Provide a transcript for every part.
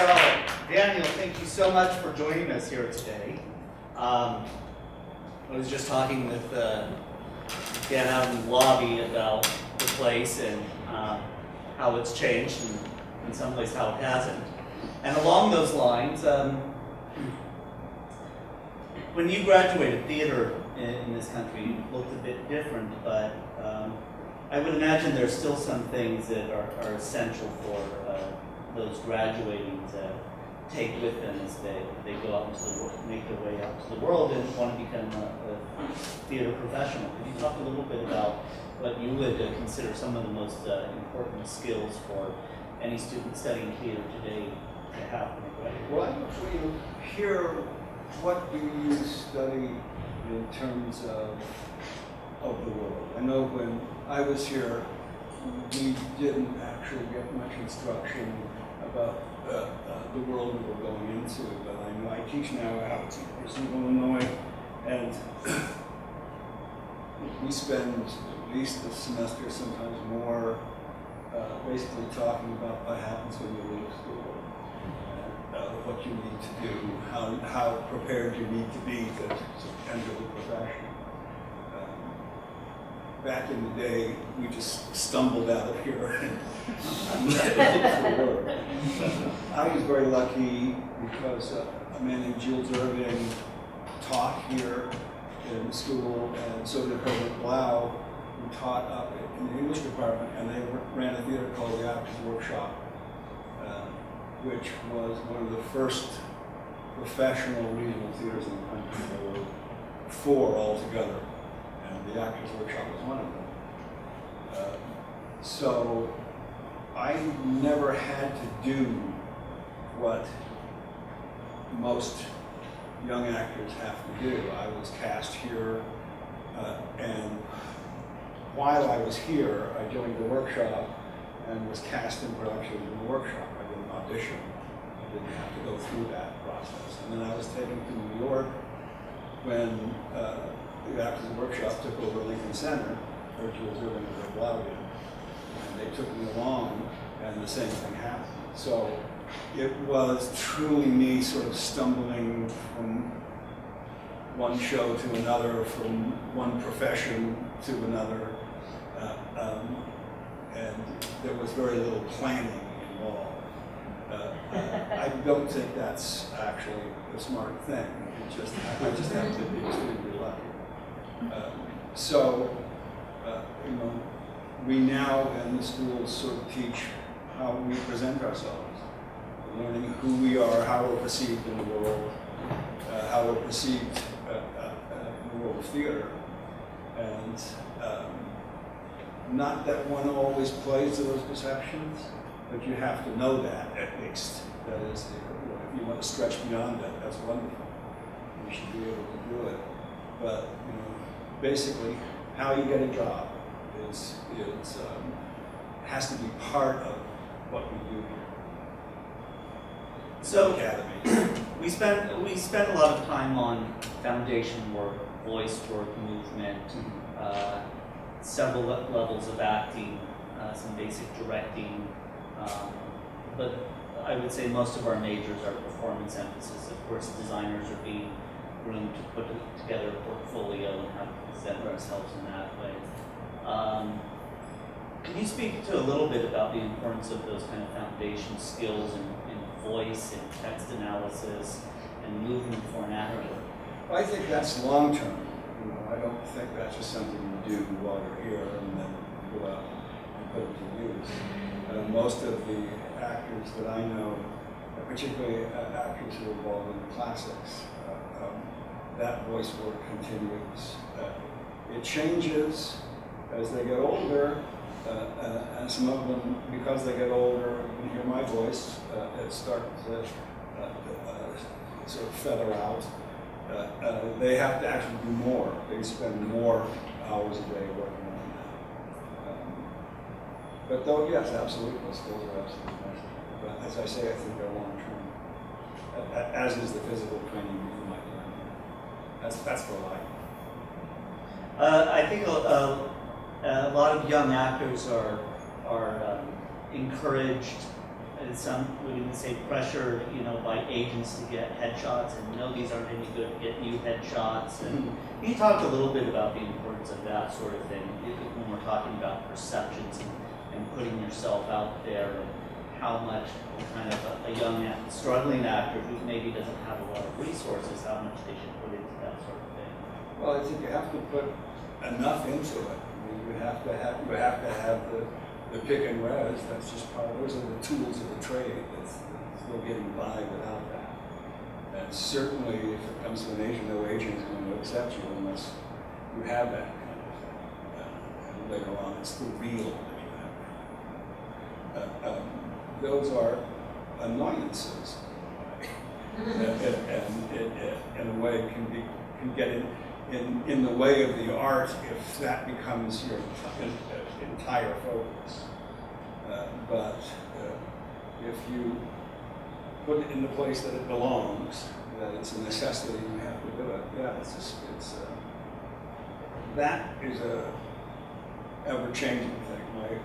Well, Daniel, thank you so much for joining us here today. I was just talking with Dan out in the lobby about the place and how it's changed and in some ways how it hasn't. And along those lines, when you graduated, theater in this country looked a bit different, but I would imagine there's still some things that are essential for those graduating to take with them as they go out into the world, make their way out to the world and want to become a theater professional. Could you talk a little bit about what you would consider some of the most important skills for any student studying theater today to have when they graduate? Well, when you hear what do you study in terms of the world? I know when I was here, we didn't actually get much instruction about the world we were going into, but I know I teach now out in Illinois, and we spend at least a semester, sometimes more, basically talking about what happens when you leave school, what you need to do, how prepared you need to be to enter the profession. Back in the day, we just stumbled out of here and looked for work. I was very lucky because a man named Jules Irving taught here in the school, and so did Herbert Blau, who taught up in the English department, and they ran a theater called the Actors Workshop, which was one of the first professional regional theaters in the country. There were 4 altogether. And the Actors Workshop was one of them. So I never had to do what most young actors have to do. I was cast here, and while I was here, I joined the workshop and was cast in production in the workshop. I didn't audition. I didn't have to go through that process. And then I was taken to New York when the Actors Workshop took over Lincoln Center, where Jules Irving was a Blau did, and they took me along, and the same thing happened. So it was truly me sort of stumbling from one show to another, from one profession to another, and there was very little planning involved. I don't think that's actually a smart thing. I just have to be extremely lucky. We now in the schools sort of teach how we present ourselves, learning who we are, how we're perceived in the world, how we're perceived in the world of theater, and not that one always plays to those perceptions, but you have to know that at least. That is, if you want to stretch beyond that, that's wonderful. You should be able to do it. But basically, how you get a job has to be part of what we do here. So Academy. we spent a lot of time on foundation work, voice work, movement, several levels of acting, some basic directing, but I would say most of our majors are performance emphasis. Of course, designers are being groomed to put together a portfolio and how to present themselves in that way. Can you speak to a little bit about the importance of those kind of foundation skills in voice and text analysis and movement for an actor? Well, I think that's long term. I don't think that's just something you do while you're here and then go out and put it to use. Most of the actors that I know, particularly actors who are involved in the classics, that voice work continues. It changes as they get older, and some of them, because they get older, you can hear my voice, it starts to sort of feather out. They have to actually do more. They spend more hours a day working on that. But though, yes, absolutely, those skills are absolutely necessary. But as I say, I think they're long-term, as is the physical training you might learn here. That's for life. I think a lot of young actors are encouraged some would even say pressure, by agents to get headshots, and no, these aren't any good, get new headshots. And can you talk a little bit about the importance of that sort of thing when we're talking about perceptions and putting yourself out there, and how much kind of a young, struggling actor who maybe doesn't have a lot of resources, how much they should put into that sort of thing? Well, I think you have to put enough into it. I mean, you have to have the pick and res. That's just part. Those are the tools of the trade. It's no getting by without that. And certainly, if it comes to an agent, no agent is going to accept you unless you have that kind of thing. And later on, it's the real that you have. Those are annoyances, and in a way can get in the way of the art if that becomes your entire focus. But if you put it in the place that it belongs, that it's a necessity, you have to do it. Yeah, that is a ever-changing thing.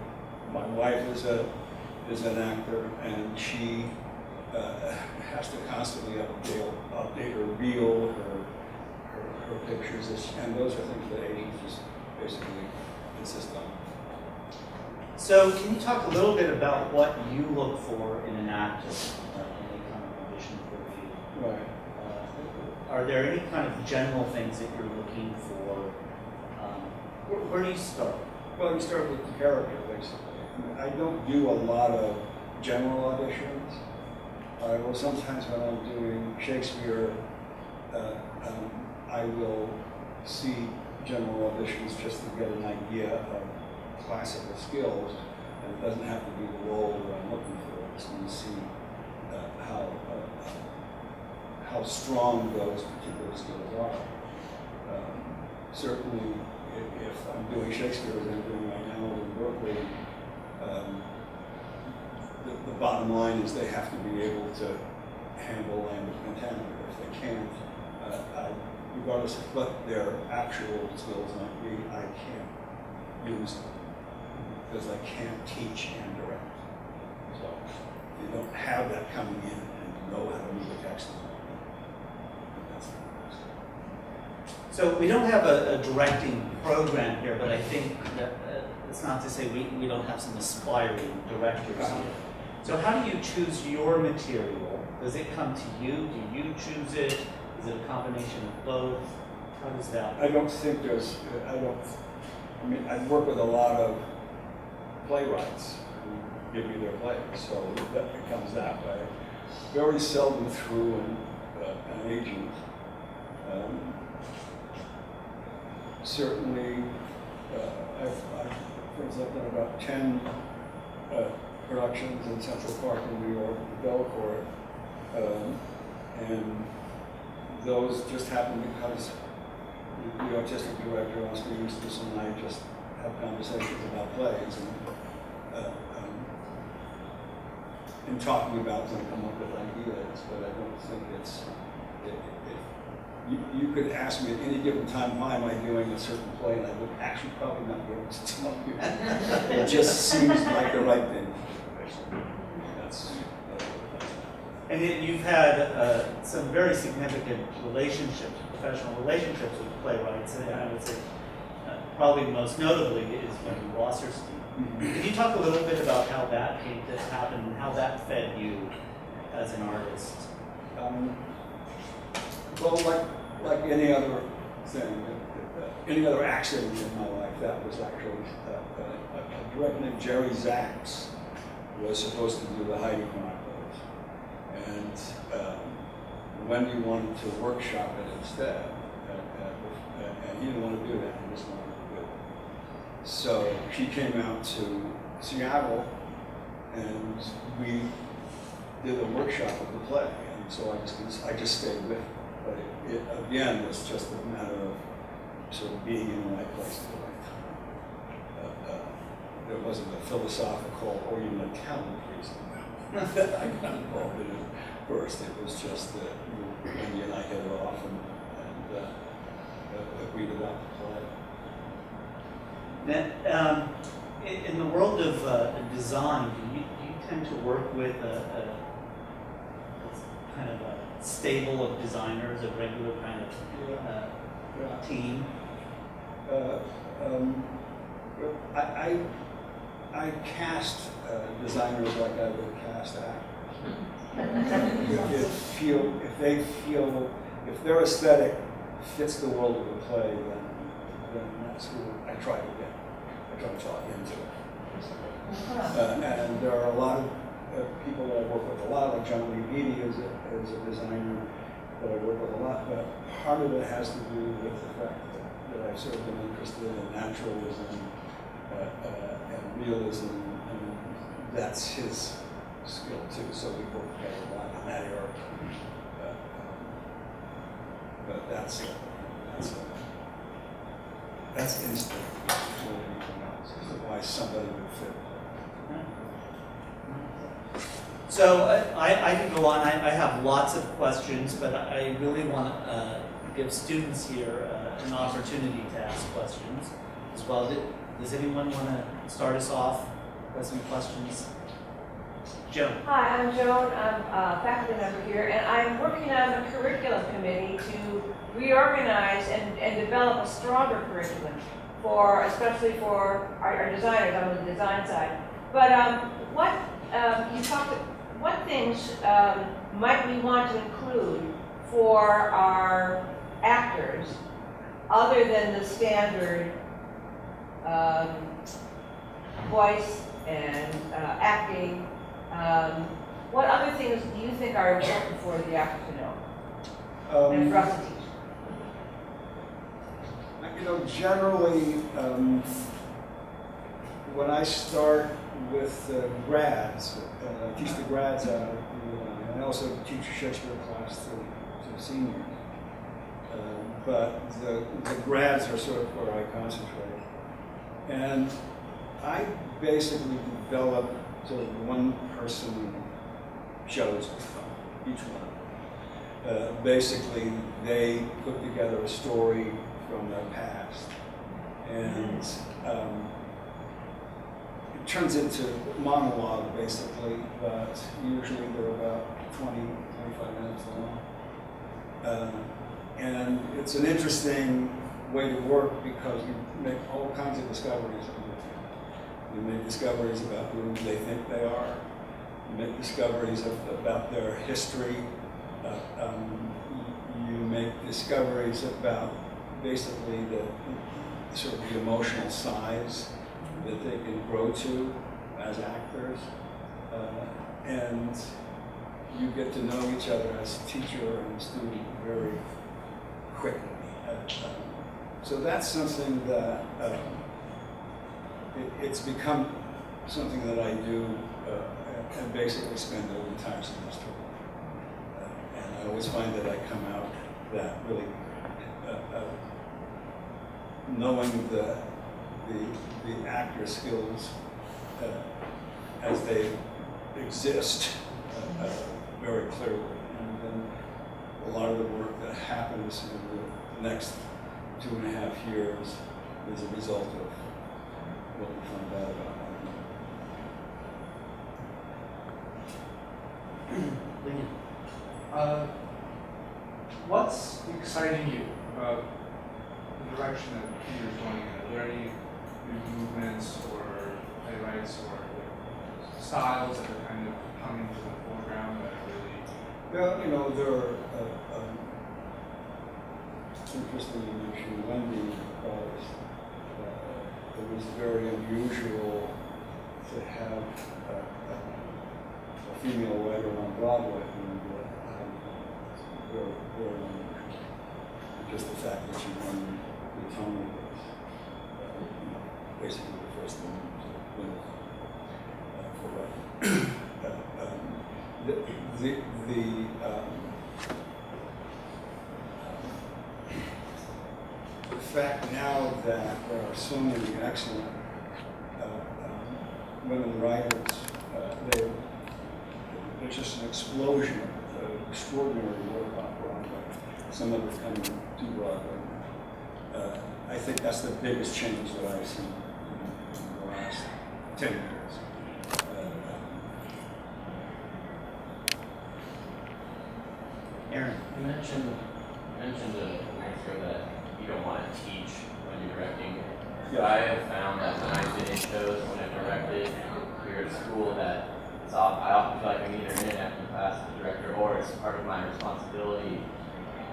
My wife is an actor, and she has to constantly update her reel, her pictures, and those are things that agents just basically insist on. So can you talk a little bit about what you look for in an actor, any kind of audition for you? Right. Are there any kind of general things that you're looking for? Where do you start? Well, you start with the character, basically. I don't do a lot of general auditions. I will sometimes, when I'm doing Shakespeare, I will see general auditions just to get an idea of classical skills, and it doesn't have to be the role that I'm looking for. I just want to see how strong those particular skills are. Certainly, if I'm doing Shakespeare, as I'm doing right now in Berkeley, the bottom line is they have to be able to handle land of pentameter. If they can't, regardless of what their actual skills might be, I can't use them because I can't teach and direct. So if you don't have that coming in and know how to move the text, that's the best. So we don't have a directing program here, but I think that it's not to say we don't have some aspiring directors here. So how do you choose your material? Does it come to you? Do you choose it? Is it a combination of both? How does that? I don't think there's, I work with a lot of playwrights who give me their plays, so that becomes that way. Very seldom through an agent. Certainly, I've done about 10 productions in Central Park in New York, the Belcourt, and those just happen because the artistic director wants me to use this, and I just have conversations about plays, and in talking about them, come up with ideas, but I don't think you could ask me at any given time, why am I doing a certain play, and I would actually probably not be able to tell you. It just seems like the right thing. And yet you've had some very significant relationships, professional relationships with playwrights, and I would say probably most notably is Wendy Wasserstein. Mm-hmm. Can you talk a little bit about how that came to happen and how that fed you as an artist? Well, like any other thing, any other accident in my life, that was actually a director named Jerry Zaks was supposed to do the Heidi Chronicles, and Wendy wanted to workshop it instead, and he didn't want to do that. He just wanted to do it. So she came out to Seattle, and we did a workshop of the play, and so I just stayed with her. But it again was just a matter of sort of being in the right place at the right time. There wasn't a philosophical or even a talent reason that I got involved in it first. It was just that Wendy and I hit it off and agreed about the play. Now, in the world of design, do you tend to work with a kind of a stable of designers, a regular kind of team? I cast designers like I would cast actors. If their aesthetic fits the world of the play, then that's who I try to get. I try to talk into it. And there are a lot of people that I work with a lot, like John Lee Beatty is a designer that I work with a lot, but part of it has to do with the fact that I've sort of been interested in naturalism and realism, and that's his skill too, so we work together a lot in that area. But that's instinct more than anything else, as to why somebody would fit. So I could go on. I have lots of questions, but I really want to give students here an opportunity to ask questions as well. Does anyone want to start us off with some questions? Joan. Hi, I'm Joan. I'm a faculty member here, and I'm working on the curriculum committee to reorganize and develop a stronger curriculum especially for our designers on the design side. But what things might we want to include for our actors other than the standard voice and acting? What other things do you think are important for the actor to know and for us to teach? Generally, when I start with grads, I teach the grads out of and I also teach a Shakespeare class to seniors. But the grads are sort of where I concentrate. And I basically develop sort of one-person shows with them, each one. Basically, they put together a story from their past, and it turns into monologue, basically, but usually they're about 20-25 minutes long. And it's an interesting way to work because you make all kinds of discoveries. You make discoveries about who they think they are. You make discoveries about their history. You make discoveries about basically the sort of the emotional size that they can grow to as actors. And you get to know each other as teacher and student very quickly. So that's something that it's become something that I do and basically spend the entire semester. And I always find that I come out that really knowing the actor skills as they exist very clearly. And then a lot of the work that happens in the next 2.5 years is a result of what we find out about them. What's exciting you about the direction that Peter's going in? Are there any new movements or playwrights or styles that are kind of coming to the foreground that are really? Well, there are it's interesting you mentioned Wendy because it was very unusual to have a female writer on Broadway. Very, very unusual. Just the fact that she won the Tony was basically the first woman to win for the fact now that there are so many excellent women writers, there's just an explosion of extraordinary work on Broadway. Some of it coming to Broadway. I think that's the biggest change that I've seen in the last 10 years. mentioned a minute ago that you don't want to teach when you're directing. Yeah. I have found that when I've been in shows, when I've directed here at school, that I often feel like I'm either in an acting class as a director, or it's part of my responsibility,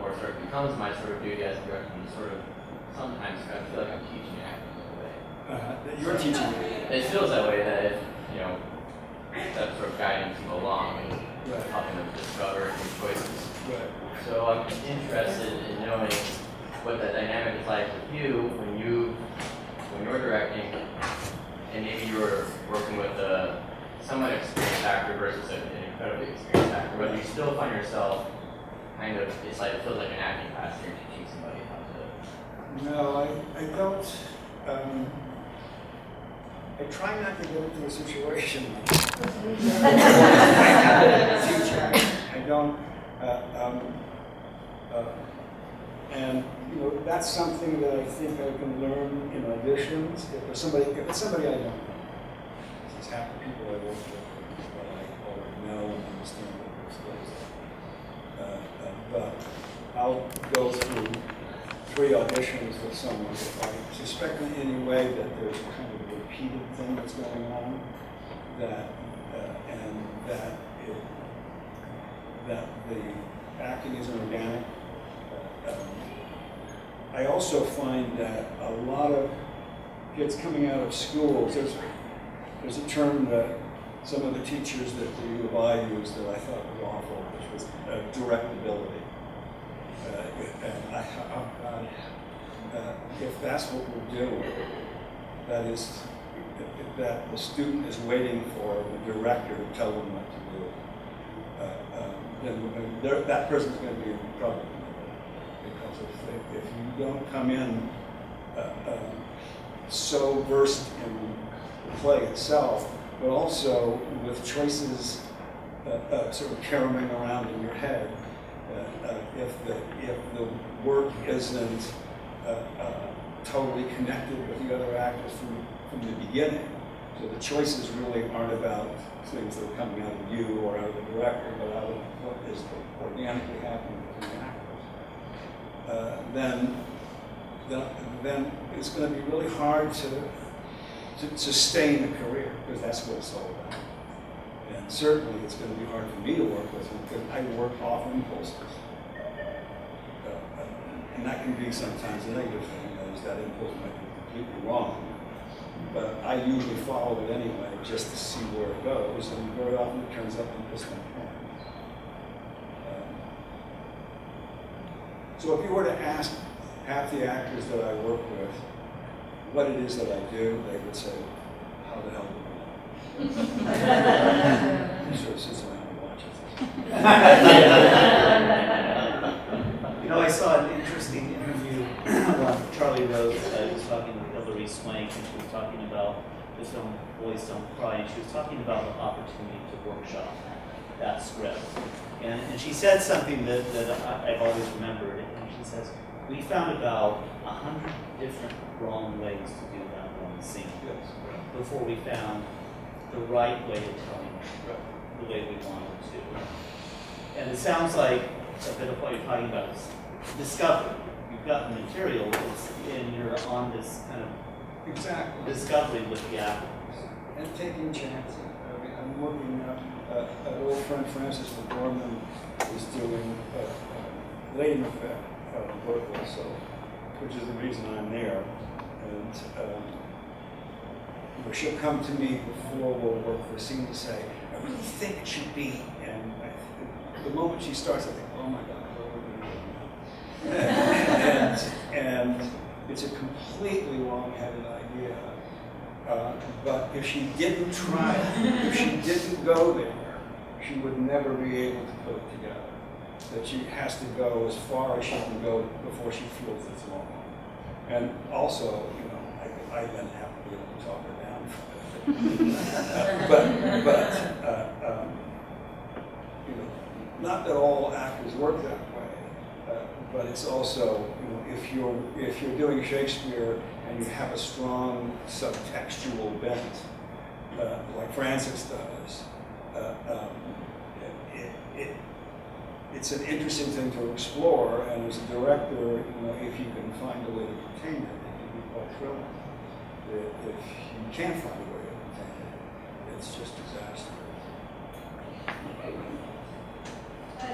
or sort of becomes my sort of duty as a director to sort of sometimes I feel like I'm teaching acting in a way. You're teaching me. It feels that way, that if, that sort of guiding people along and Right. helping them discover new choices. Right. So I'm interested in knowing what that dynamic is like with you when you're directing, and maybe you're working with a somewhat experienced actor versus an incredibly experienced actor, whether you still find yourself kind of, it feels like an acting class, you're teaching somebody how to. No, I don't. I try not to get into a situation like I don't. And that's something that I think I can learn in auditions. If it's somebody I don't know, it's half the people I work with that I already know and understand what they're supposed to. But I'll go through 3 auditions with someone if I suspect in any way that there's a kind of a repeated thing that's going on, that the acting isn't organic. I also find that a lot of kids coming out of schools, there's a term that some of the teachers that the U of I used that I thought was awful, which was directability. If that's what we're doing, that is, that the student is waiting for the director to tell them what to do, then that person's going to be in trouble. Because if you don't come in so versed in the play itself, but also with choices sort of caroming around in your head, if the work isn't totally connected with the other actors from the beginning, so the choices really aren't about things that are coming out of you or out of the director, but out of what is organically happening with the actors, then it's going to be really hard to sustain a career, because that's what it's all about. And certainly it's going to be hard for me to work with them, because I work off impulses. And that can be sometimes a negative thing, because that impulse might be completely wrong. But I usually follow it anyway, just to see where it goes, and very often it turns up in this one. So if you were to ask half the actors that I work with what it is that I do, they would say, how the hell do you know? He sort of sits around and watches this. I saw an interesting interview on Charlie Rose. Was talking with Hilary Swank, and she was talking about Just Don't Boys Don't Cry, and she was talking about the opportunity to workshop that script. And she said something that I've always remembered, and she says, we found about 100 different wrong ways to do that one scene before we found the right way of telling the way we wanted to. And it sounds like a bit of what you're talking about is discovery. You've got the material, and you're on this kind of discovery with the actors. And taking chances. I mean, I'm working an old friend Francis McDormand is doing Lady Macbeth out of Berkeley, so which is the reason I'm there. And she'll come to me before we'll work for a scene to say, I really think it should be. And the moment she starts, I think, oh my God, what are we doing now? and it's a completely wrong-headed idea. But if she didn't try it, if she didn't go there, she would never be able to put it together. That she has to go as far as she can go before she feels it's wrong. And also, I then have to be able to talk her down from it. Not that all actors work that way, but it's also, if you're doing Shakespeare and you have a strong subtextual bent, like Francis does, it's an interesting thing to explore, and as a director, you know, if you can find a way to contain it, it can be quite thrilling. If you can't find a way to contain it, it's just disaster.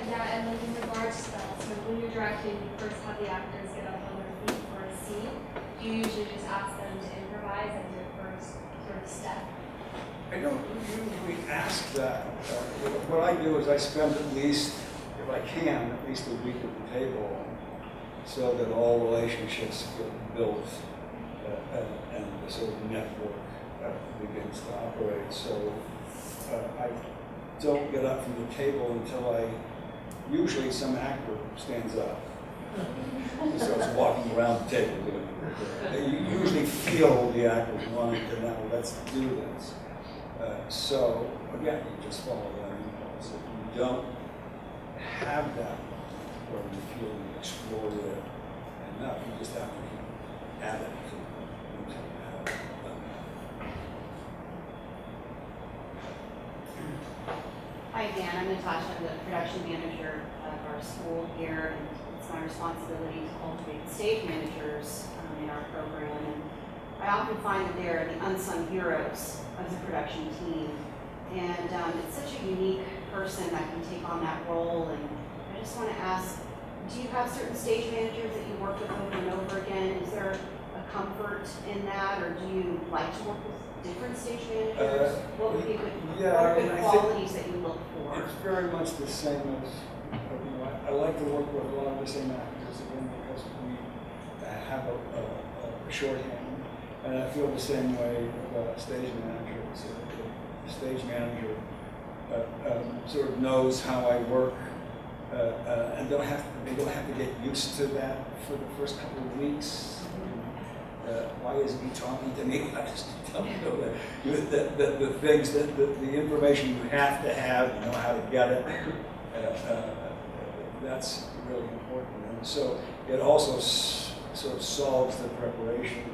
Yeah, and like in regards to that, so when you're directing, you first have the actors get up on their feet for a scene. Do you usually just ask them to improvise as your first sort of step? I don't usually ask that. What I do is I spend at least, if I can, at least a week at the table so that all relationships get built and the sort of network begins to operate. So I don't get up from the table until usually some actor stands up. And starts walking around the table. You usually feel the actors wanting to know, let's do this. So again, you just follow that impulse. If you don't have that, or you feel you explored it enough, you just have to keep at it until you have it done. Hi, Dan. I'm Natasha. I'm the production manager of our school here, and it's my responsibility to cultivate the stage managers in our program. And I often find that they're the unsung heroes of the production team. And it's such a unique person that can take on that role. And I just want to ask, do you have certain stage managers that you work with over and over again? Is there a comfort in that, or do you like to work with different stage managers? What would be good, what are good qualities that you look for? It's very much the same as, I like to work with a lot of the same actors again because we have a shorthand, and I feel the same way about stage managers. The stage manager sort of knows how I work, and they don't have to get used to that for the first couple of weeks. Why isn't he talking to me? Why doesn't he tell me the things that the information you have to have, you know how to get it. That's really important. And so it also sort of solves the preparation.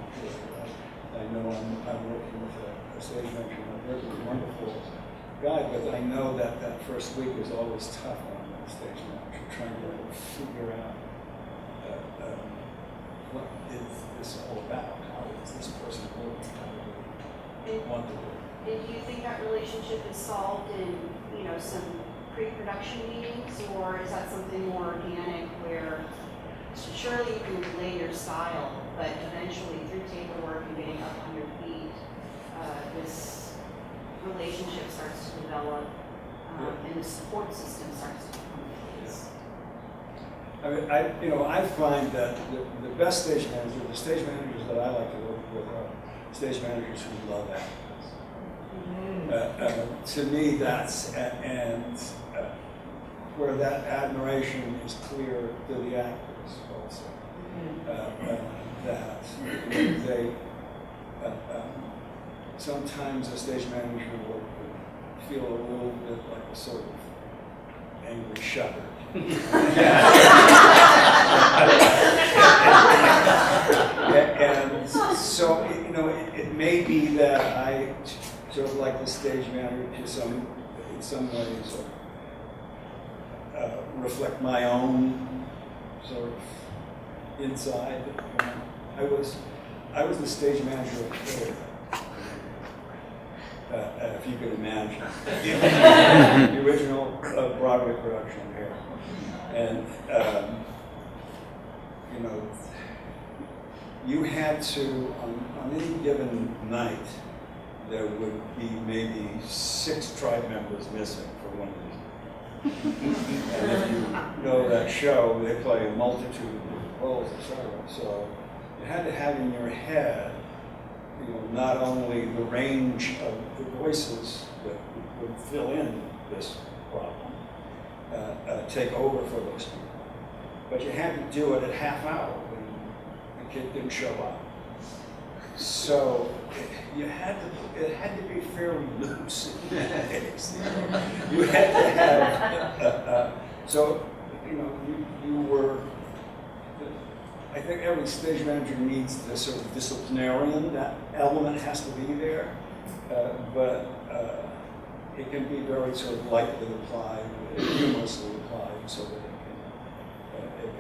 I know I'm working with a stage manager, and I'm working with a wonderful guy, but I know that first week is always tough on the stage manager, trying to figure out what is this all about? How is this person working? How do they want to work? And do you think that relationship is solved in, some pre-production meetings, or is that something more organic where surely you can relay your style, but eventually through table work and getting up on your feet, this relationship starts to develop, and the support system starts to come in place? I mean, I find that the best stage managers, the stage managers that I like to work with are stage managers who love actors. To me, that's, where that admiration is clear to the actors also. That they, sometimes a stage manager will feel a little bit like a sort of angry shepherd. And so, it may be that I sort of like the stage manager in some ways reflect my own sort of inside. I was the stage manager of Hair, if you could imagine, the original Broadway production of Hair. And, you had to, on any given night, there would be maybe 6 tribe members missing for one reason. And if you know that show, they play a multitude of roles, etc. So you had to have in your head, not only the range of the voices that would fill in this problem, take over for those people, but you had to do it at half hour when the kid didn't show up. So it had to be fairly loose. You had to have you were. I think every stage manager needs this sort of disciplinarian. That element has to be there, but it can be very sort of lightly applied, humorously applied, so that it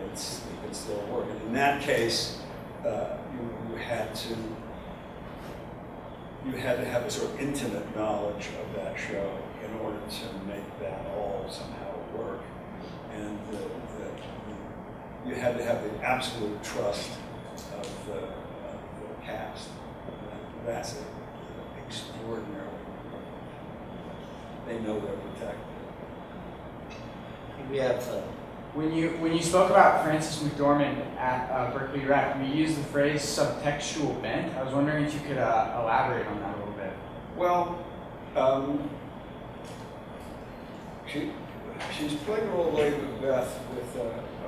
can still work. And in that case, you had to have a sort of intimate knowledge of that show in order to make that all somehow work. And you had to have the absolute trust of the cast. That's extraordinarily. They know they're protected. We have, When you spoke about Francis McDormand at Berkeley Rec, you used the phrase subtextual bent. I was wondering if you could elaborate on that a little bit. Well, she's playing a role of Lady Macbeth with a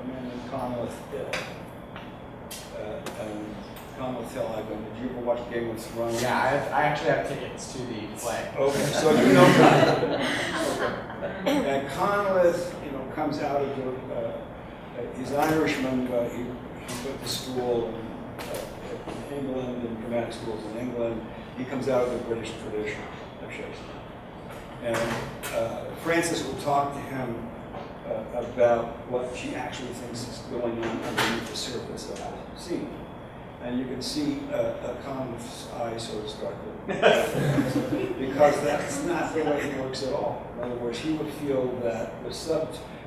man named Conleth Conleth Hill. Did you ever watch Game of Thrones? Yeah, I actually have tickets to the play. Okay, so you know Conleth. Okay. And Conleth, comes out of he's an Irishman, but he went to school in England, in dramatic schools in England. He comes out of the British tradition of Shakespeare. And Frances will talk to him about what she actually thinks is going on underneath the surface of the scene. And you can see Conleth's eyes sort of start to because that's not the way he works at all. In other words, he would feel that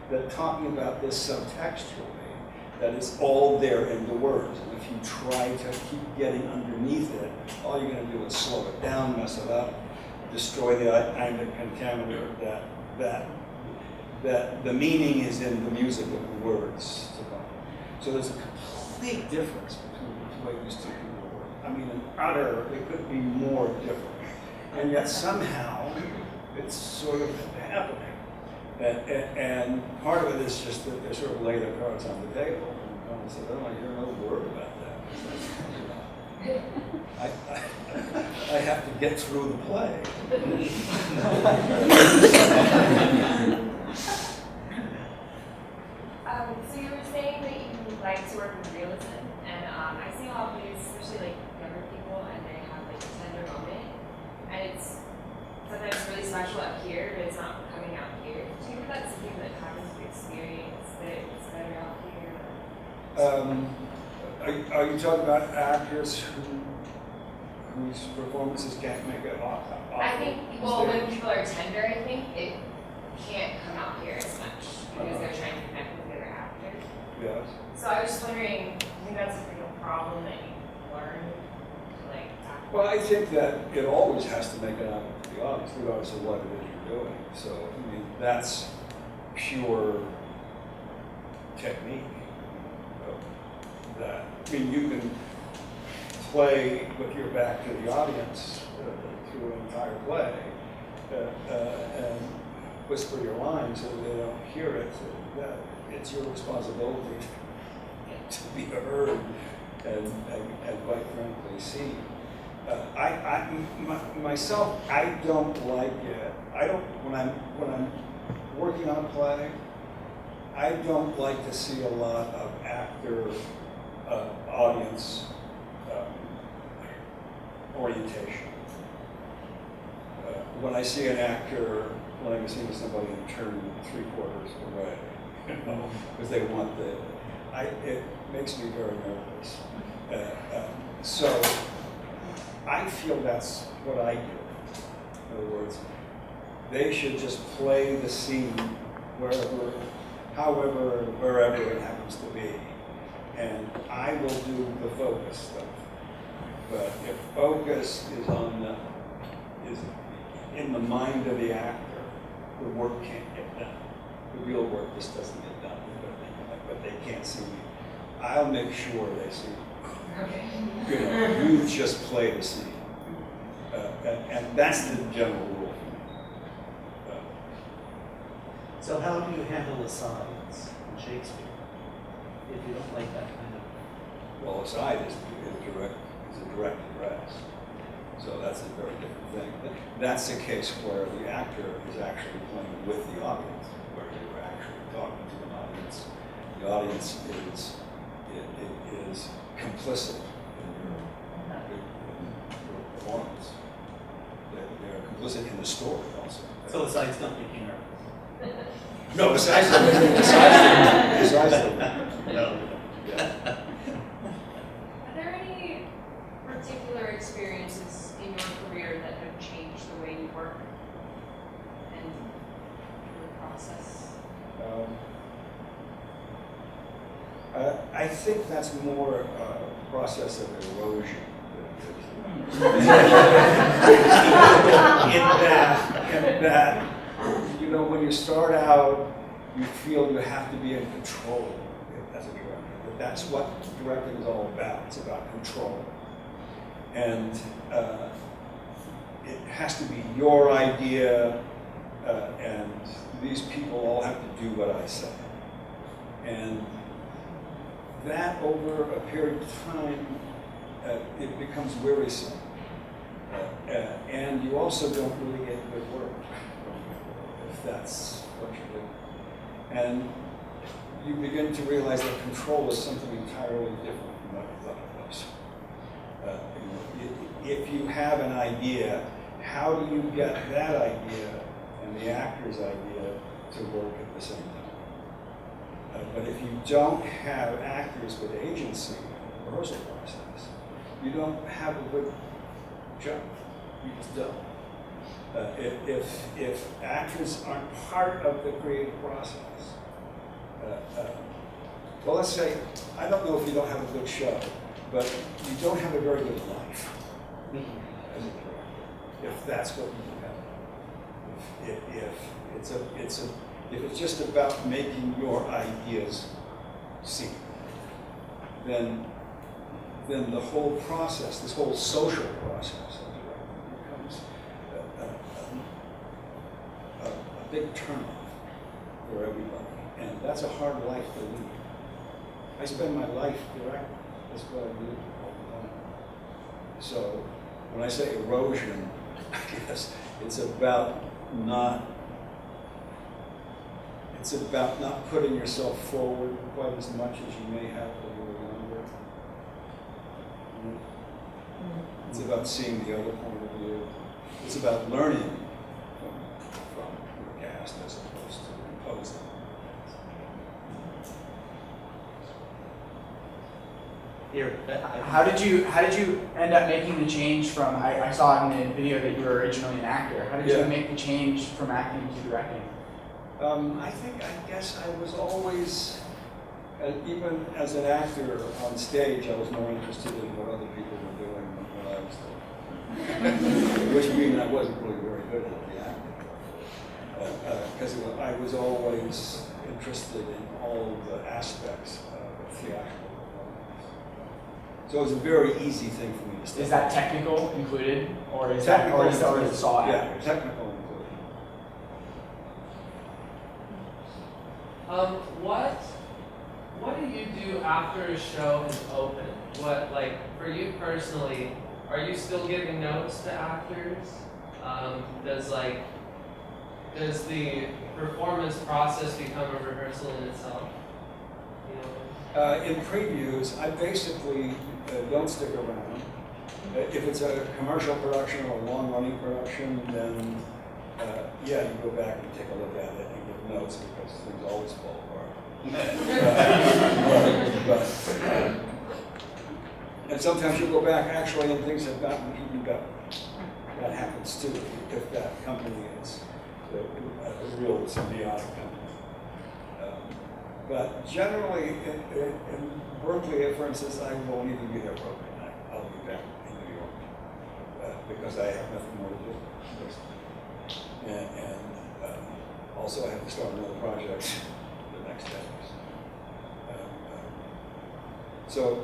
that talking about this subtextually, that it's all there in the words. And if you try to keep getting underneath it, all you're going to do is slow it down, mess it up, destroy the iambic pentameter, that the meaning is in the music of the words. So there's a complete difference between the way these two people work. I mean, it could be more different. And yet somehow it's sort of happening. And part of it is just that they sort of lay their cards on the table. And Conleth said, "Oh, I hear no word about that." I have to get through the play. So you were saying that you like to work with realism, and I see a lot of plays, especially like younger people, and they have like a tender moment, and it's sometimes really special up here, but it's not coming out here. Do you think that's something that happens with experience, that it's better out here? Are you talking about actors whose performances can't make it off? I think, well, when people are tender, I think it can't come out here as much because they're trying to connect with the other actors. Yes. So I was just wondering, do you think that's a real problem that you learn to like tackle? Well, I think that it always has to make it out to the audience, regardless of what it is you're doing. So, I mean, that's pure technique. That, I mean, you can play with your back to the audience through an entire play and whisper your lines so they don't hear it. That it's your responsibility to be heard and quite frankly seen. Myself, I don't like it. When I'm working on a play, I don't like to see a lot of actor audience orientation. When I see an actor playing a scene with somebody and turn 3/4 away, because they want it makes me very nervous. So I feel that's what I do. In other words, they should just play the scene however, wherever it happens to be. And I will do the focus stuff. But if focus is in the mind of the actor, the work can't get done. The real work just doesn't get done, but they can't see me. I'll make sure they see me. Okay. You just play the scene. And that's the general rule for me. so how do you handle asides in Shakespeare? If you don't like that kind of... Well, aside is a direct address. So that's a very different thing. That's a case where the actor is actually playing with the audience, where you're actually talking to an audience. The audience is complicit in your performance. They're implicit in the story also. So it's like not making her. No, besides the, No. yeah. Are there any particular experiences in your career that have changed the way you work and your process? I think that's more a process of erosion. in that, you know, when you start out, you feel you have to be in control as a director. That's what directing is all about. It's about control. And it has to be your idea, and these people all have to do what I say. And that over a period of time, it becomes wearisome. And you also don't really get good work if that's what you're doing. And you begin to realize that control is something entirely different from what you thought it was. If you have an idea, how do you get that idea and the actor's idea to work at the same time? But if you don't have actors with agency in the rehearsal process, you don't have a good job. You just don't. If actors aren't part of the creative process, well, let's say, I don't know if you don't have a good show, but you don't have a very good life as a director, if that's what you have. If it's just about making your ideas seen, then the whole process, this whole social process of directing becomes a big turnoff for everybody. And that's a hard life to lead. I spend my life directing. That's what I do all the time. So when I say erosion, I guess it's about not putting yourself forward quite as much as you may have when you were younger. It's about seeing the other point of view. It's about learning from your cast as opposed to imposing. Here. How did you end up making the change from, I saw in the video that you were originally an actor. How did you Yeah. make the change from acting to directing? I guess I was always, even as an actor on stage, I was more interested in what other people were doing than what I was doing. Which means I wasn't really very good at the acting. Because I was always interested in all the aspects of theatrical performance. So it was a very easy thing for me to step Is that technical included, or is that, or is it all Yeah, actors? technical included. What do you do after a show is open? What, like, for you personally, are you still giving notes to actors? Does the performance process become a rehearsal in itself? You know? In previews, I basically don't stick around. If it's a commercial production or a long-running production, then yeah, you go back and take a look at it and give notes because things always fall apart. And sometimes you go back actually and things have gotten even better. That happens too if that company is a real symbiotic company. But generally, in Berkeley, for instance, I won't even be there for opening night. I'll be back in New York because I have nothing more to do. And also I have to start another project the next day. So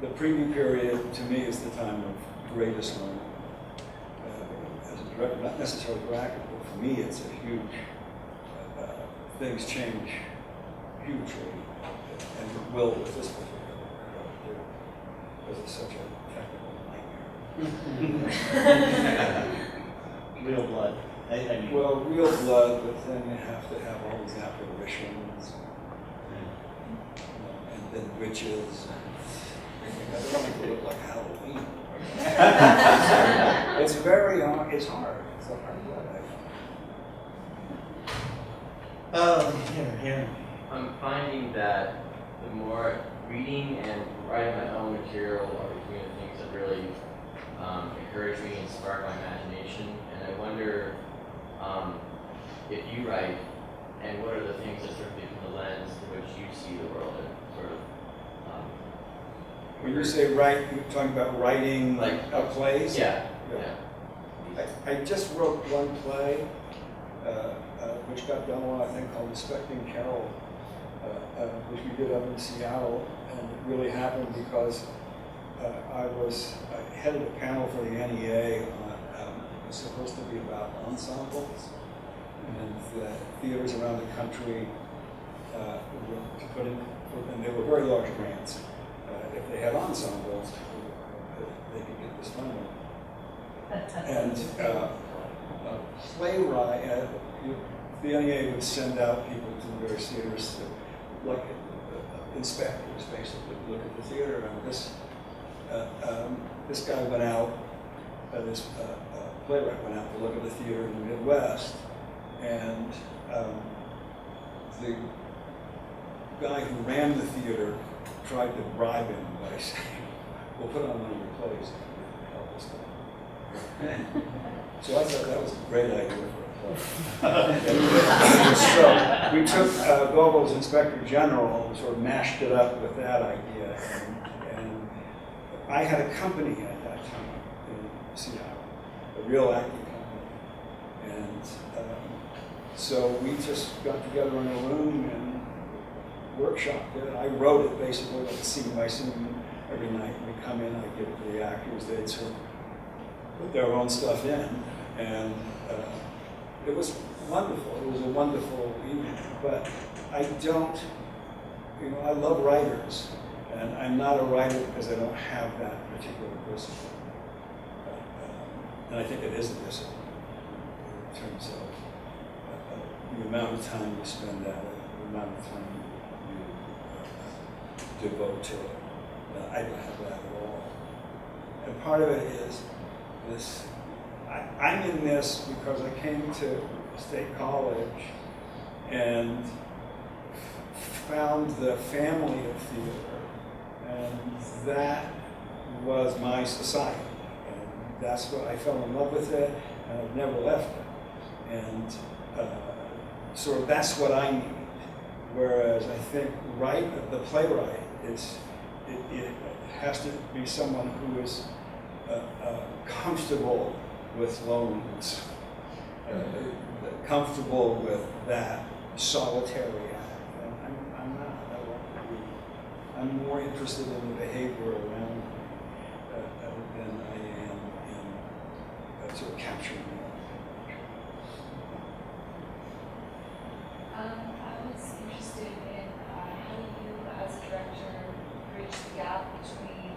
the preview period to me is the time of greatest learning. As a director, not necessarily for actors, but for me it's a huge, things change hugely, and it will with this particular project because it's such a technical nightmare. Real blood. I mean, Well, real blood, but then you have to have all these apparitions, and then witches. I don't want to look like Halloween. It's very hard, it's hard. It's a hard life. Here. I'm finding that the more reading and writing my own material are between the things that really encourage me and spark my imagination. And I wonder if you write, and what are the things that sort of become the lens through which you see the world and sort of When you say write, you're talking about writing Like- plays? yeah. I just wrote one play, which got done one, I think, called Inspecting Carol, which we did up in Seattle, and it really happened because I headed a panel for the NEA on, it was supposed to be about ensembles, and theaters around the country were to put in, and they were very large grants. If they had ensembles, they could get this funding. And playwright, the NEA would send out people to the various theaters to, like inspectors, basically, look at the theater. And this guy went out, this playwright went out to look at the theater in the Midwest, and the guy who ran the theater tried to bribe him by saying, "We'll put on one of your plays if you help us." So I thought that was a great idea for a play. So we took Goebel's Inspector General and sort of mashed it up with that idea. And I had a company at that time in Seattle, a real acting company. And so we just got together in a room and workshopped it. I wrote it basically like scene by scene every night. We come in, I give it to the actors, they'd sort of put their own stuff in, and it was wonderful. It was a wonderful evening. But I don't, I love writers, and I'm not a writer because I don't have that particular discipline. And I think it is a discipline in terms of the amount of time you spend at it, the amount of time you devote to it. I don't have that at all. And part of it is this, I'm in this because I came to State College and found the family of theater, and that was my society. And that's what I fell in love with it, and I've never left it. And sort of that's what I need. Whereas I think the playwright is, it has to be someone who is comfortable with loneliness, comfortable with that solitary act. And I'm not. I'm more interested in the behavior around me than I am in sort of capturing it. I was interested in how you, as a director, bridge the gap between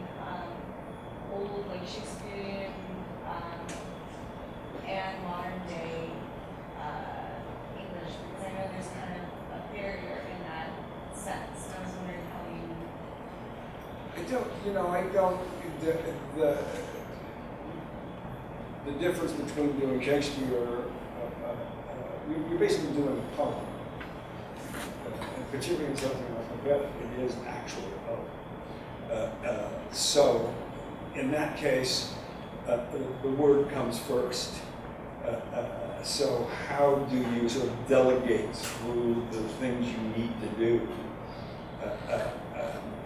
old, like Shakespearean and modern day English, because I know there's kind of a barrier in that sense. I was wondering how you. The difference between doing Shakespeare, you're basically doing a poem. And particularly in something like Macbeth, it is actually a poem. So, in that case, the word comes first. So how do you sort of delegate through the things you need to do?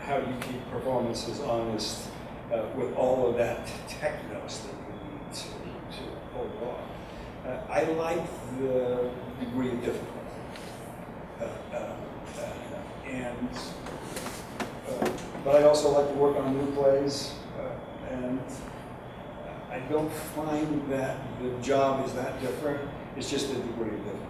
How do you keep performances honest with all of that technos that you need to pull off? I like the degree of difficulty. But I also like to work on new plays, and I don't find that the job is that different. It's just the degree of difficulty.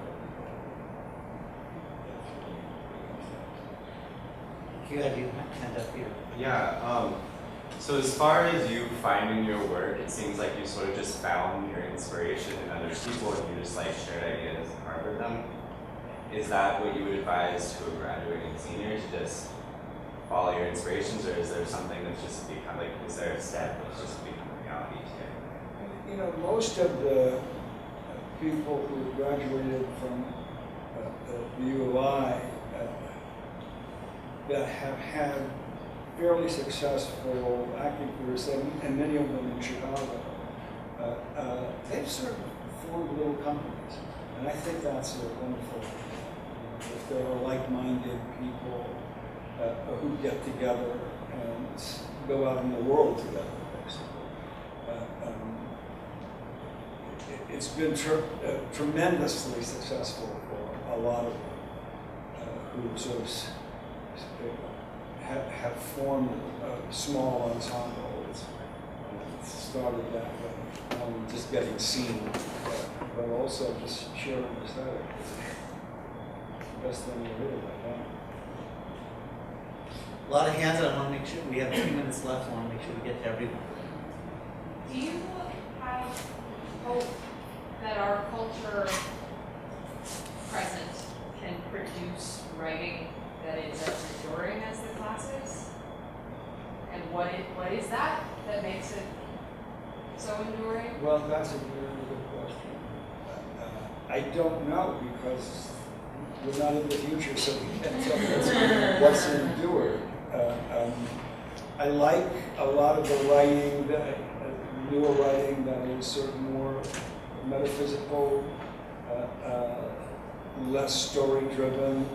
You had your hand up here. Yeah, so as far as you finding your work, it seems like you sort of just found your inspiration in other people and you just like shared ideas and harbored them. Is that what you would advise to a graduating senior, to just follow your inspirations, or is there something that's just become, like, is there a step that's just become reality to you? know, most of the people who graduated from the U of I that have had fairly successful acting careers, and many of them in Chicago, they've sort of formed little companies. And I think that's a wonderful thing. If there are like-minded people who get together and go out in the world together, basically. It's been tremendously successful for a lot of them who sort of have formed a small ensemble. It started that way, just getting seen, but also just sharing aesthetic. It's the best thing you really right now. A lot of hands, I want to make sure, we have 2 minutes left, I want to make sure we get to everyone. Do you have hope that our culture present can produce writing that is as enduring as the classics? And what is that makes it so enduring? Well, that's a very good question. I don't know because we're not in the future, so we can't tell what's endured. I like a lot of the writing, newer writing that is sort of more metaphysical, less story-driven.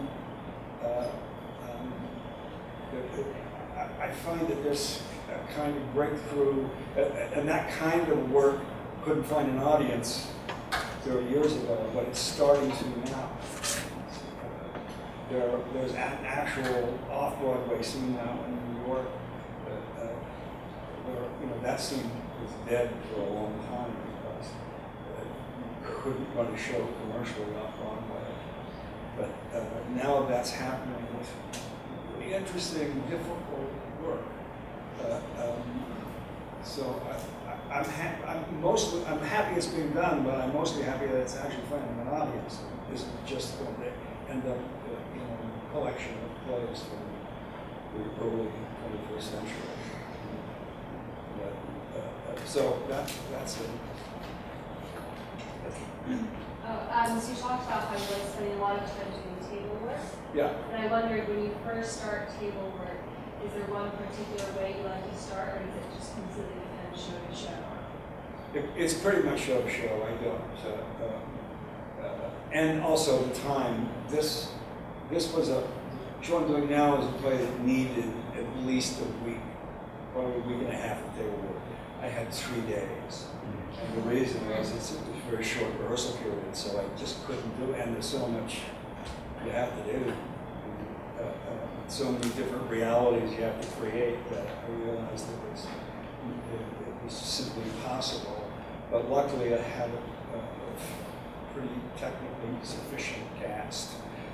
I find that there's a kind of breakthrough, and that kind of work couldn't find an audience 30 years ago, but it's starting to now. There's an actual off-Broadway scene now in New York where that scene was dead for a long time because you couldn't run a show commercially off-Broadway. But now that's happening with really interesting, difficult work. So I'm happy it's being done, but I'm mostly happy that it's actually finding an audience. It isn't just going to end up in a collection of plays from the early 21st century. So that's it. So you talked about how you like spending a lot of time doing table work. Yeah. And I wondered, when you first start table work, is there one particular way you like to start, or is it just completely depend show to show? It's pretty much show to show. I don't. And also the time. This was what I'm doing now is a play that needed at least a week, probably a week and a half of table work. I had 3 days. And the reason was it's a very short rehearsal period, so I just couldn't do it. And there's so much you have to do, so many different realities you have to create that I realized it was simply impossible. But luckily I had a pretty technically sufficient cast,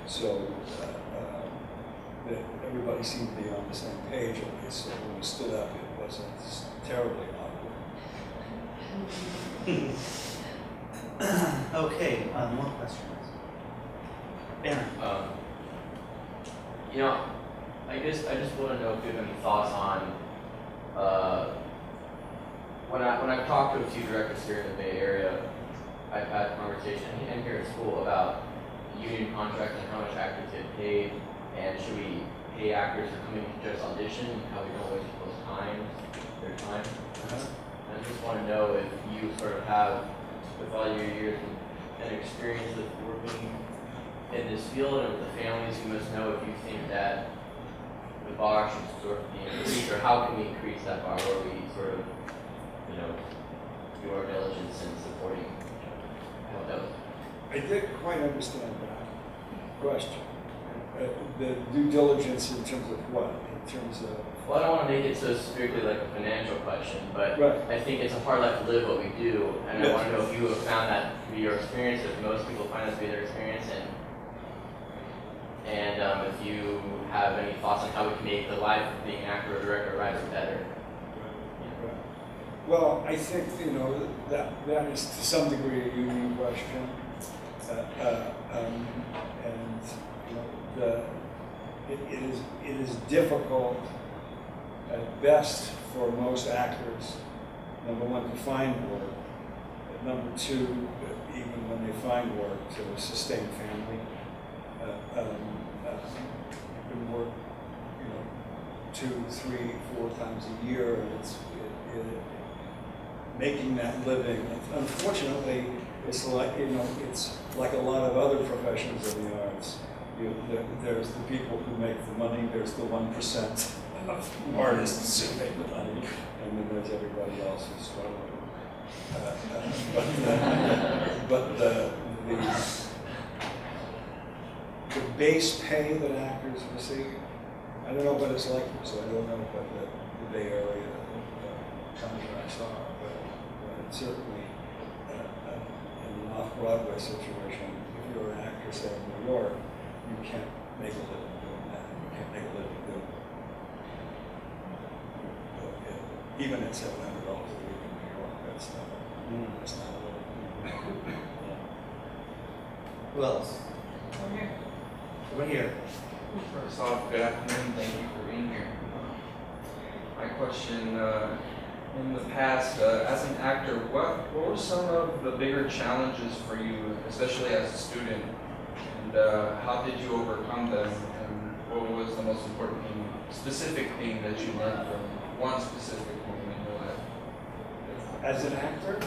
so that everybody seemed to be on the same page at least. So when we stood up, it wasn't terribly awkward. Okay, more questions? Banner. I just want to know if you have any thoughts on when I've talked to a few directors here in the Bay Area, I've had conversation and here at school about union contracts and how much actors get paid, and should we pay actors for coming to just audition, how we don't waste people's time, their time. I just want to know if you sort of have, with all your years and experience with working in this field and with the families, you must know if you think that the bar should sort of be increased, or how can we increase that bar where we sort of, do our diligence in supporting those. I didn't quite understand that question. The due diligence in terms of what? In terms of... Well, I don't want to make it so strictly like a financial question, but Right. I think it's a hard life to live what we do, and Yes. I want to know if you have found that to be your experience, if most people find that to be their experience, and if you have any thoughts on how we can make the life of being an actor or director or writer better. Well, I think, that is to some degree a union question. It is difficult at best for most actors, number one, to find work, Number two, even when they find work, to sustain family. You can work, 2, 3, 4 times a year, and it's making that living. Unfortunately, it's like it's like a lot of other professions in the arts. There's the people who make the money. There's the 1% of artists who make the money, and then there's everybody else who's struggling. But the base pay that actors receive, I don't know what it's like, so I don't know what the Bay Area contracts are, but certainly in an off-Broadway situation, if you're an actor, say in New York, you can't make a living doing that. You can't make a living doing even at $700 a week in New York. That's not a living. Who else? Over here. First off, good afternoon. Thank you for being here. My question, in the past, as an actor, what were some of the bigger challenges for you, especially as a student, and how did you overcome them? And what was the most important thing, specific thing that you learned from one specific moment in your life? As an actor,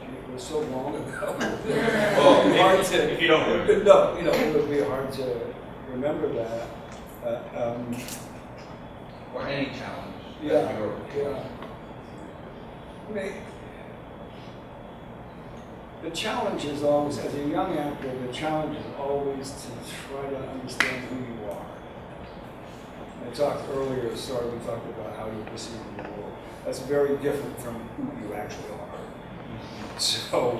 it was so long ago. Well, hard to, if you don't remember. No, it would be hard to remember that. Or any challenge Yeah, that you overcame. yeah. I mean, the challenge is always, as a young actor, the challenge is always to try to understand who you are. I talked earlier, we talked about how you perceive the world. That's very different from who you actually are. So,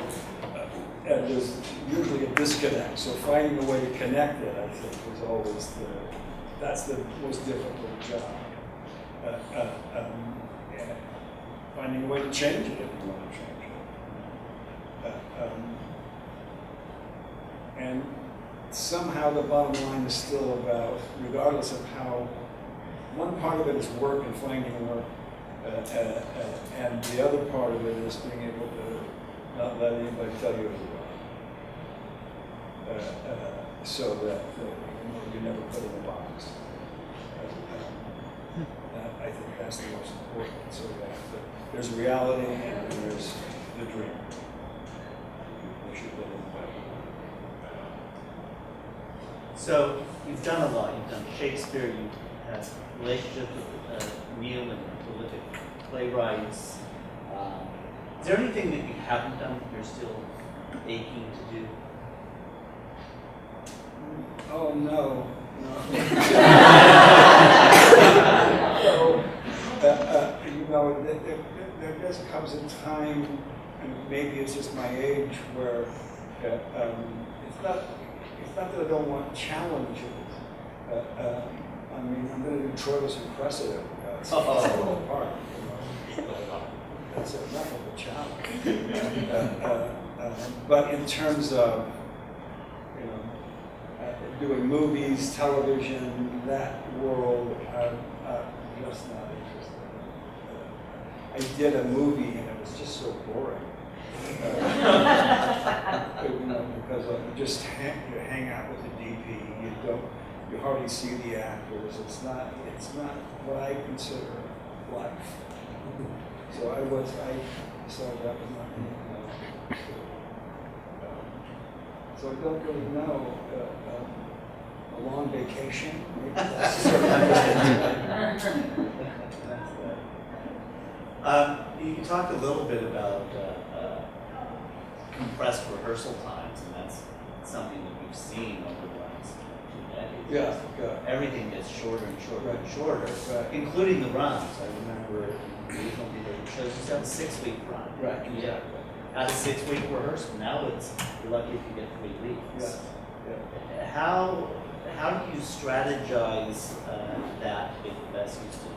and there's usually a disconnect. So finding a way to connect it, I think, is always that's the most difficult job. And finding a way to change it if you want to change it. And somehow the bottom line is still about, regardless of how, one part of it is work and finding work, and the other part of it is being able to not let anybody tell you who you are. So that you're never put in a box. I think that's the most important. So that there's reality and there's the dream. We should live in that. So you've done a lot. You've done Shakespeare. You have relationships with Neil and prolific playwrights. Is there anything that you haven't done that you're still aching to do? Oh no. So, there just comes a time, and maybe it's just my age, where it's not that I don't want challenges. I mean, I'm going to do Troilus and Cressida. It's a little part. That's enough of a challenge. But in terms of doing movies, television, that world, I'm just not interested in. I did a movie and it was just so boring. Because you just hang out with the DP, you hardly see the actors. It's not what I consider life. So that was not. So I don't really know. A long vacation, maybe that's You talked a little bit about compressed rehearsal times, and that's something that we've seen over the last 2 decades. Yeah. Everything gets shorter and shorter and Right. shorter, Right. including the runs. I remember the original theater shows used to have a 6-week run. Right. Yeah. Had a 6-week rehearsal. Now you're lucky if you get 3 weeks. Yeah. How do you strategize that to get the best use of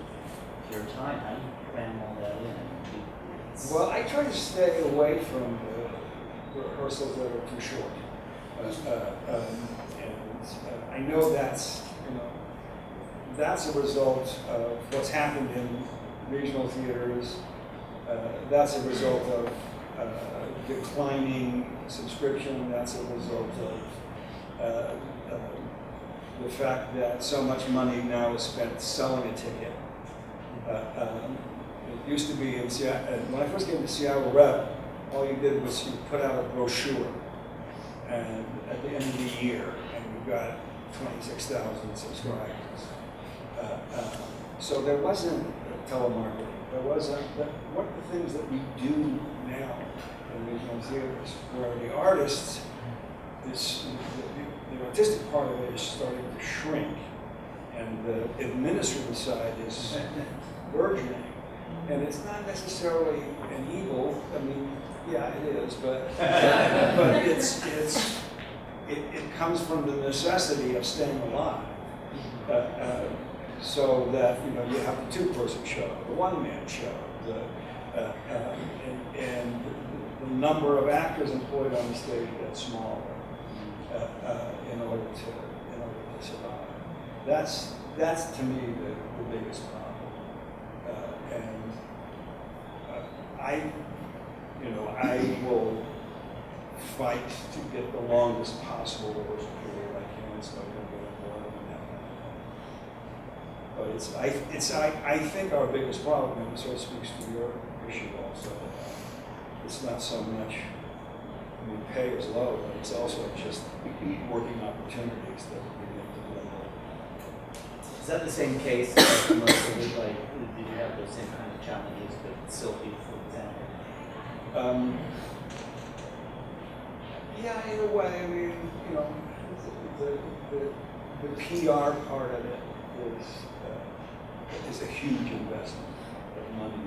your time? How do you cram all that in? Well, I try to stay away from the rehearsals that are too short. I know that's a result of what's happened in regional theaters. That's a result of declining subscription. That's a result of the fact that so much money now is spent selling a ticket. It used to be in Seattle, when I first came to Seattle Rep, all you did was you put out a brochure, and at the end of the year, and you got 26,000 subscribers. So there wasn't telemarketing. There wasn't, what are the things that we do now in regional theaters, where the artists, the artistic part of it is starting to shrink, and the administrative side is burgeoning. And it's not necessarily an evil. I mean, yeah, it is, but it comes from the necessity of staying alive. So that you have the two-person show, the one-man show, and the number of actors employed on the stage gets smaller in order to survive. That's to me the biggest problem. I will fight to get the longest possible working period I can, so I don't get more than that. But I think our biggest problem, and so it speaks to your issue also, it's not so much, pay is low, but it's also just working opportunities that we need to dwindle. Is that the same case commercially? Like, did you have those same kind of challenges with Sullivan, for example? Yeah, in a way. I mean, the PR part of it is a huge investment of money in.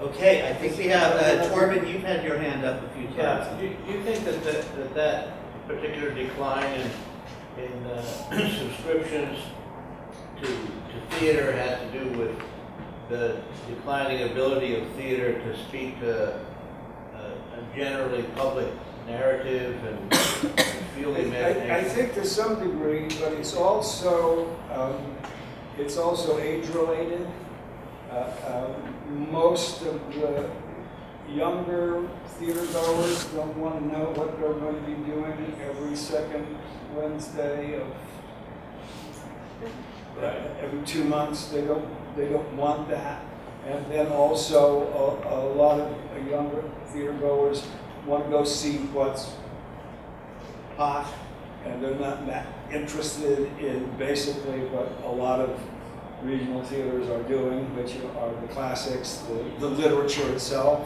Okay, I think we have Torben. You've had your hand up a few times. Yeah, do you think that particular decline in subscriptions to theater had to do with the declining ability of theater to speak to a generally public narrative and feel the imagination? I think to some degree, but it's also age-related. Most of the younger theater goers don't want to know what they're going to be doing every second Wednesday of every 2 months. They don't want that. And then also a lot of younger theater goers want to go see what's hot, and they're not that interested in basically what a lot of regional theaters are doing, which are the classics, the literature itself.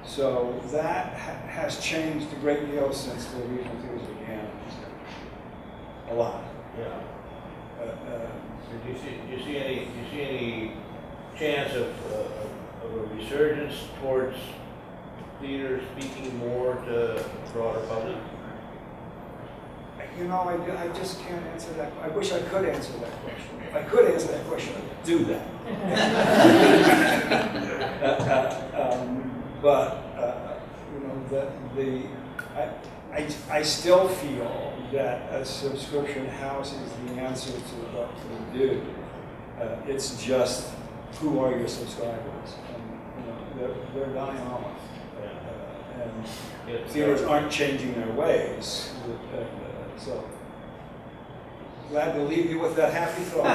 So that has changed a great deal since the regional theaters began. A lot. Yeah. Do you see any chance of a resurgence towards theater speaking more to the broader public? I just can't answer that. I wish I could answer that question. If I could answer that question, I'd do that. I still feel that a subscription house is the answer to what we do. It's just, who are your subscribers? And, they're dying off. And theaters aren't changing their ways. So, glad to leave you with that happy thought.